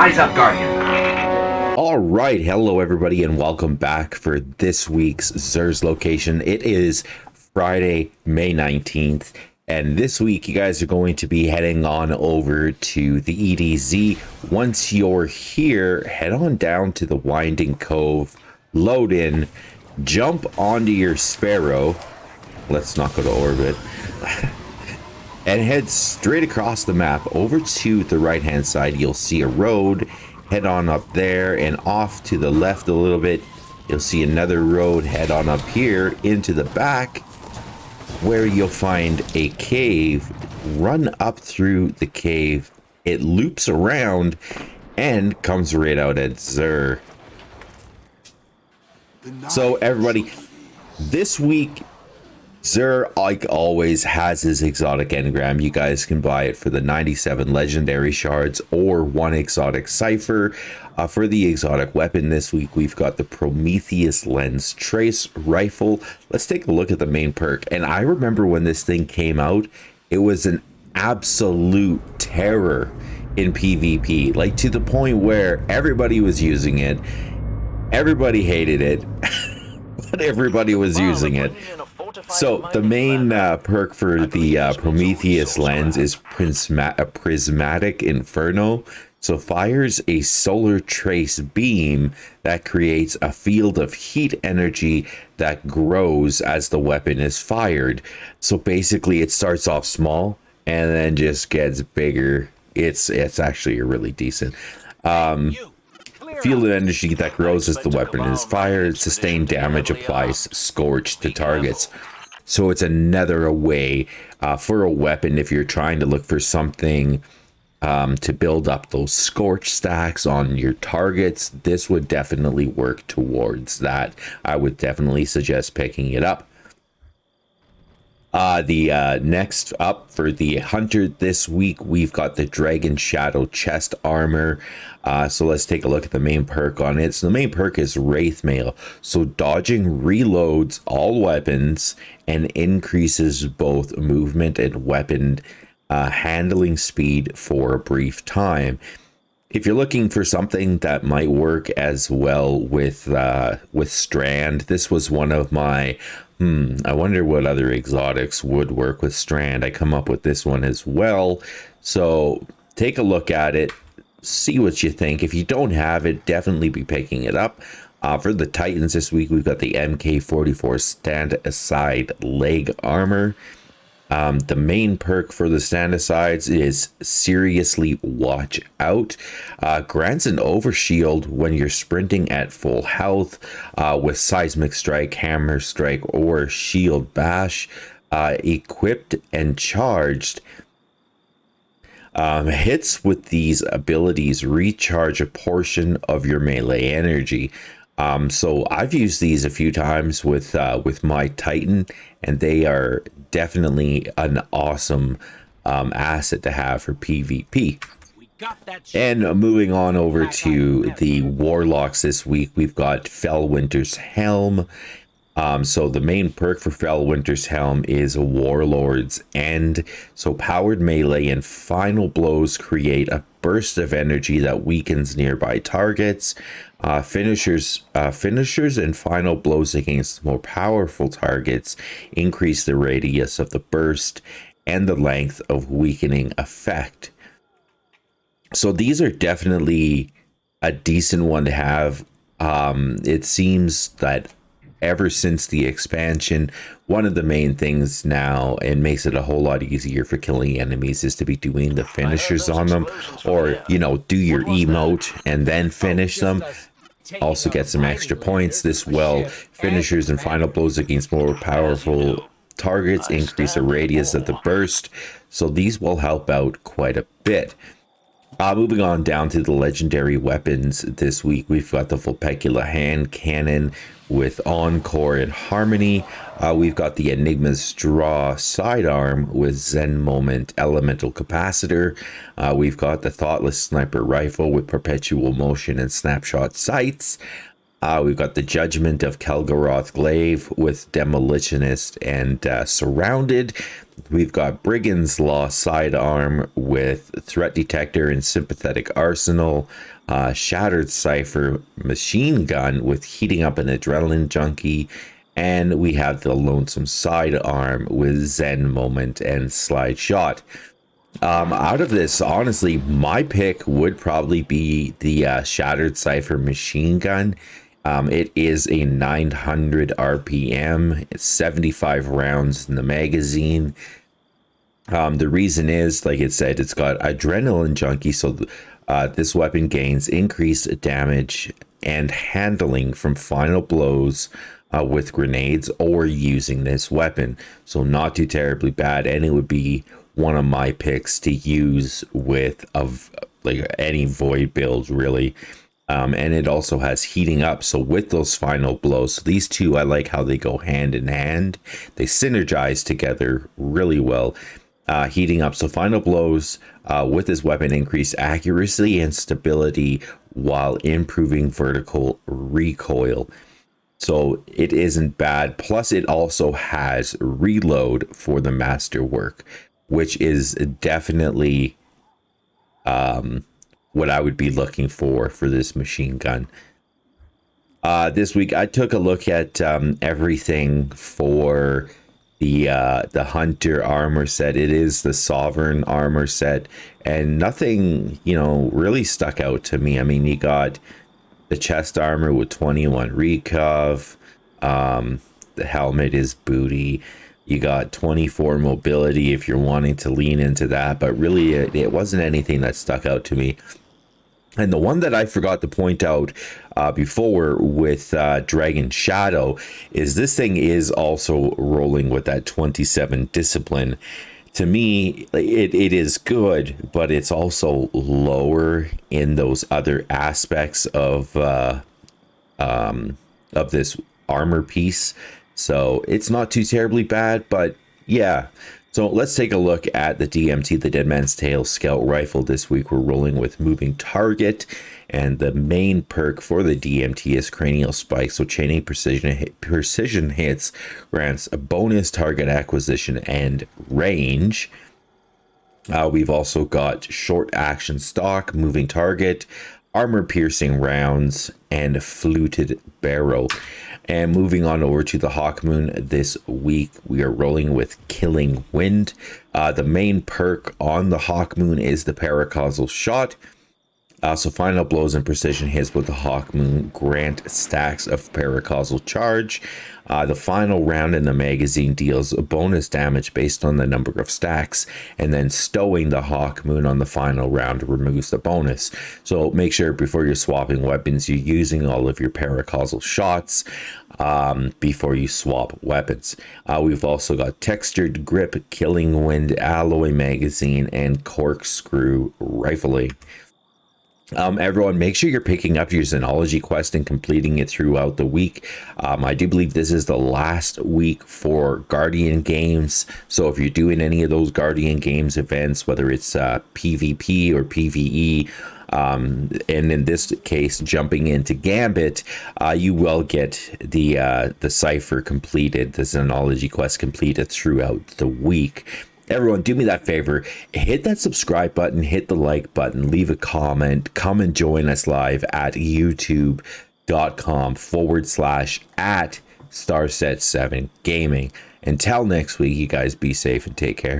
Eyes up, Guardian. All right, hello everybody, and welcome back for this week's Zer's location. It is Friday, May 19th, and this week you guys are going to be heading on over to the EDZ. Once you're here, head on down to the Winding Cove, load in, jump onto your Sparrow. Let's not go to orbit. And head straight across the map over to the right hand side. You'll see a road. Head on up there and off to the left a little bit. You'll see another road. Head on up here into the back where you'll find a cave. Run up through the cave. It loops around and comes right out at Zer. So everybody, this week Zer, like always, has his exotic engram. You guys can buy it for the 97 legendary shards or 1 exotic cipher. For the exotic weapon this week, we've got the Prometheus lens trace rifle. Let's take a look at the main perk. And I remember when this thing came out, it was an absolute terror in PvP, like to the point where everybody was using it. Everybody hated it, but everybody was using it. So the main perk for the Prometheus lens is Prismatic Inferno. So fires a solar trace beam that creates a field of heat energy that grows as the weapon is fired. So basically it starts off small and then just gets bigger. It's actually a really decent field of energy that grows as the weapon is fired. Sustained damage applies scorch to targets. So it's another way for a weapon if you're trying to look for something to build up those scorch stacks on your targets. This would definitely work towards that. I would definitely suggest picking it up. Next up for the hunter this week, we've got the Dragon Shadow chest armor. So let's take a look at the main perk on it. So the main perk is Wraith Mail. So dodging reloads all weapons and increases both movement and weapon handling speed for a brief time. If you're looking for something that might work as well with Strand, this was one of my I wonder what other exotics would work with Strand. I come up with this one as well. So take a look at it, see what you think. If you don't have it, definitely be picking it up. For the Titans this week, we've got the MK44 stand aside leg armor. The main perk for the stand-asides is Seriously Watch Out. Grants an overshield when you're sprinting at full health with Seismic Strike, Hammer Strike, or Shield Bash. Equipped and charged. Hits with these abilities recharge a portion of your melee energy. So I've used these a few times with my Titan, and they are definitely an awesome asset to have for PvP. And moving on over to the Warlocks this week, we've got FELWINTER'S Helm. So the main perk for FELWINTER'S Helm is Warlord's End. So powered melee and final blows create a burst of energy that weakens nearby targets. Finishers and final blows against more powerful targets increase the radius of the burst and the length of weakening effect. So these are definitely a decent one to have. It seems that ever since the expansion, one of the main things now, and makes it a whole lot easier for killing enemies, is to be doing the finishers on them, or do your emote and then finish them. Also get some extra points. This finishers and final blows against more powerful targets increase the radius of the burst, so these will help out quite a bit. Moving on down to the legendary weapons this week, we've got the Vulpecula hand cannon with Encore and Harmony. We've got the Enigma's Straw sidearm with Zen Moment Elemental Capacitor. We've got the Thoughtless Sniper Rifle with Perpetual Motion and Snapshot Sights. We've got the Judgment of Kelgaroth Glaive with Demolitionist and Surrounded. We've got Brigand's Law Sidearm with Threat Detector and Sympathetic Arsenal. Shattered Cipher Machine Gun with Heating Up an Adrenaline Junkie. And we have the Lonesome Sidearm with Zen Moment and Slide Shot. Out of this, honestly, my pick would probably be the Shattered Cipher Machine Gun. It is a 900 RPM. It's 75 rounds in the magazine. The reason is, like it said, it's got Adrenaline Junkie, so this weapon gains increased damage and handling from final blows with grenades or using this weapon. So not too terribly bad, and it would be one of my picks to use with like any void build, really. And it also has heating up, so with those final blows, so these two, I like how they go hand in hand. They synergize together really well. Heating up, so final blows with this weapon increase accuracy and stability while improving vertical recoil. So it isn't bad. Plus, it also has reload for the masterwork, which is definitely what I would be looking for this machine gun. This week, I took a look at everything for the Hunter armor set. It is the Sovereign armor set, and nothing, really stuck out to me. I mean, you got the chest armor with 21 recov. The helmet is booty. You got 24 mobility if you're wanting to lean into that, but really it wasn't anything that stuck out to me. And the one that I forgot to point out before with Dragon Shadow is this thing is also rolling with that 27 discipline. To me, it is good, but it's also lower in those other aspects of this armor piece. So it's not too terribly bad, but yeah. So let's take a look at the DMT, the Dead Man's Tale Scout Rifle. This week we're rolling with Moving Target, and the main perk for the DMT is Cranial Spike. So chaining precision hits grants a bonus target acquisition and range. We've also got Short Action Stock, Moving Target, Armor Piercing Rounds, and Fluted Barrel. And moving on over to the HAWKMOON this week, we are rolling with Killing Wind. The main perk on the HAWKMOON is the Paracausal Shot. So final blows and precision hits with the HAWKMOON grant stacks of Paracausal Charge. The final round in the magazine deals bonus damage based on the number of stacks, and then stowing the HAWKMOON on the final round removes the bonus. So make sure before you're swapping weapons, you're using all of your Paracausal shots before you swap weapons. We've also got Textured Grip, Killing Wind, Alloy Magazine, and Corkscrew Rifling. Everyone, make sure you're picking up your Xenology quest and completing it throughout the week. I do believe this is the last week for Guardian games. So if you're doing any of those Guardian games events, whether it's PvP or PvE, and in this case, jumping into Gambit, you will get the Cypher completed, the Xenology quest completed throughout the week. Everyone, do me that favor, hit that subscribe button, hit the like button, leave a comment, come and join us live at youtube.com/@Starset7 Gaming. Until next week, you guys be safe and take care.